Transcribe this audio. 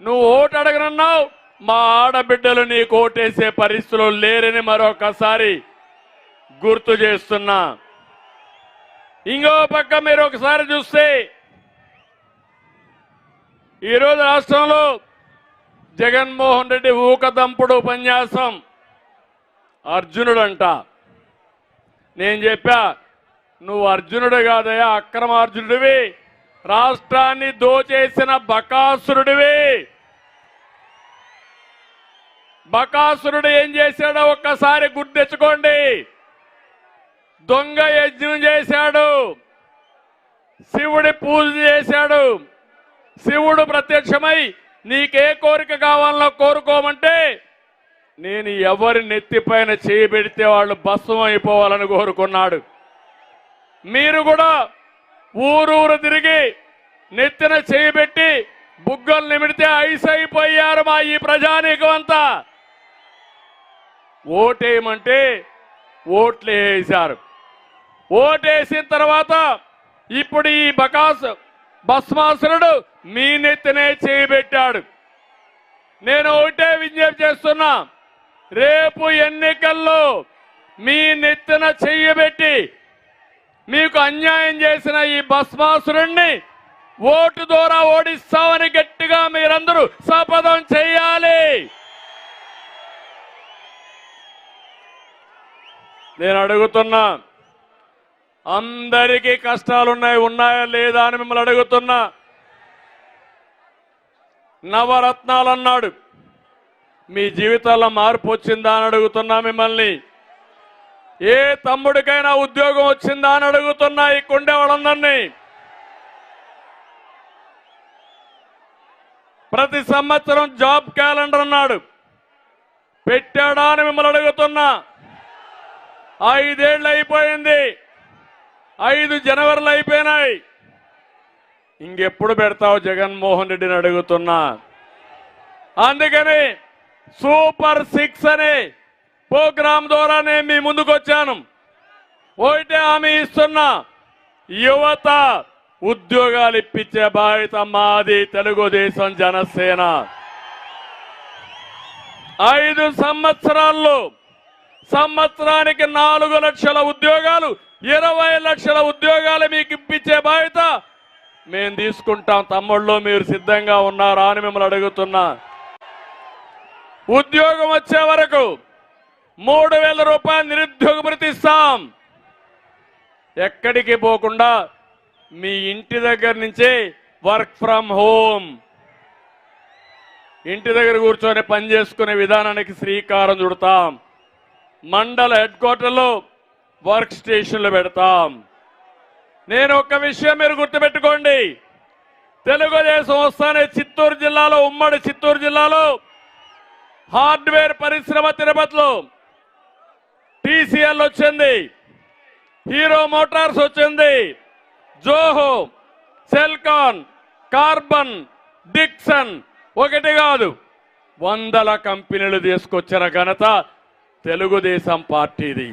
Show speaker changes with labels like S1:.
S1: నువ్వు ఓటు అడగనన్నావు, మా ఆడబిడ్డలు నీకు ఓటేసే పరిస్థితులు లేరని మరొకసారి గుర్తు చేస్తున్నా. ఇంకో పక్క మీరు ఒకసారి చూస్తే ఈరోజు రాష్ట్రంలో జగన్మోహన్ రెడ్డి ఊకదంపుడు ఉపన్యాసం అర్జునుడంట. నేను చెప్పా, నువ్వు అర్జునుడు కాదయా, అక్రమార్జునుడివి, రాష్ట్రాన్ని దోచేసిన బకాసురుడివి. బకాసురుడు ఏం చేశాడో ఒక్కసారి గుర్తు తెచ్చుకోండి. దొంగ యజ్ఞం చేశాడు, శివుడి పూజ చేశాడు. శివుడు ప్రత్యక్షమై నీకే కోరిక కావాలనో కోరుకోమంటే నేను ఎవరి నెత్తిపైన చేయబెడితే వాళ్ళు భస్మం అయిపోవాలని కోరుకున్నాడు. మీరు కూడా ఊరూరు తిరిగి నెత్తిన చేయబెట్టి బుగ్గలు నిమిడితే ఐస్ అయిపోయారు మా ఈ ప్రజానీకం అంతా. ఓటేయమంటే ఓట్లు వేశారు. ఓటేసిన తర్వాత ఇప్పుడు ఈ భస్మాసురుడు మీ నెత్తినే చేయబెట్టాడు. నేను ఒకటే విజ్ఞప్తి చేస్తున్నా, రేపు ఎన్నికల్లో మీ నెత్తిన చెయ్యబెట్టి మీకు అన్యాయం చేసిన ఈ భస్మాసురుణ్ణి ఓటు ద్వారా ఓడిస్తామని గట్టిగా మీరందరూ శపథం చేయాలి. నేను అడుగుతున్నా, అందరికీ కష్టాలున్నాయి, ఉన్నాయా లేదా అని మిమ్మల్ని అడుగుతున్నా. నవరత్నాలు అన్నాడు, మీ జీవితాల్లో మార్పు వచ్చిందా అని అడుగుతున్నా మిమ్మల్ని. ఏ తమ్ముడికైనా ఉద్యోగం వచ్చిందా అని అడుగుతున్నా ఇక్కడే వాళ్ళందరినీ. ప్రతి సంవత్సరం జాబ్ క్యాలెండర్ అన్నాడు, పెట్టాడా అని మిమ్మల్ని అడుగుతున్నా. 5 ఏళ్ళు అయిపోయింది, 5 జనవరిలు అయిపోయినాయి. ఇంకెప్పుడు పెడతావు జగన్మోహన్ రెడ్డిని అడుగుతున్నా. అందుకని సూపర్ 6 అనే ప్రోగ్రాం ద్వారా నేను మీ ముందుకు వచ్చాను. ఒకటే హామీ ఇస్తున్నా, యువత ఉద్యోగాలు ఇప్పించే బాధ్యత మాది, తెలుగుదేశం జనసేన. 5 సంవత్సరాల్లో సంవత్సరానికి 4 లక్షల ఉద్యోగాలు, 20 లక్షల ఉద్యోగాలు మీకు ఇప్పించే బాధ్యత మేము తీసుకుంటాం. తమ్ముళ్ళు మీరు సిద్ధంగా ఉన్నారా అని మిమ్మల్ని అడుగుతున్నా. ఉద్యోగం వచ్చే వరకు 3000 రూపాయలు నిరుద్యోగ భృతి ఇస్తాం. ఎక్కడికి పోకుండా మీ ఇంటి దగ్గర నుంచే వర్క్ ఫ్రమ్ హోమ్, ఇంటి దగ్గర కూర్చొని పనిచేసుకునే విధానానికి శ్రీకారం చుడతాం. మండల హెడ్ క్వార్టర్లో వర్క్ స్టేషన్లు పెడతాం. నేను ఒక్క విషయం మీరు గుర్తుపెట్టుకోండి, తెలుగుదేశం వస్తానే చిత్తూరు జిల్లాలో, ఉమ్మడి చిత్తూరు జిల్లాలో హార్డ్వేర్ పరిశ్రమ తిరుపతిలో TCL వచ్చింది, హీరో మోటార్స్ వచ్చింది, జోహో, సెల్కాన్, కార్బన్, డిక్సన్, ఒకటి కాదు 100 కంపెనీలు తీసుకొచ్చిన ఘనత తెలుగుదేశం పార్టీది.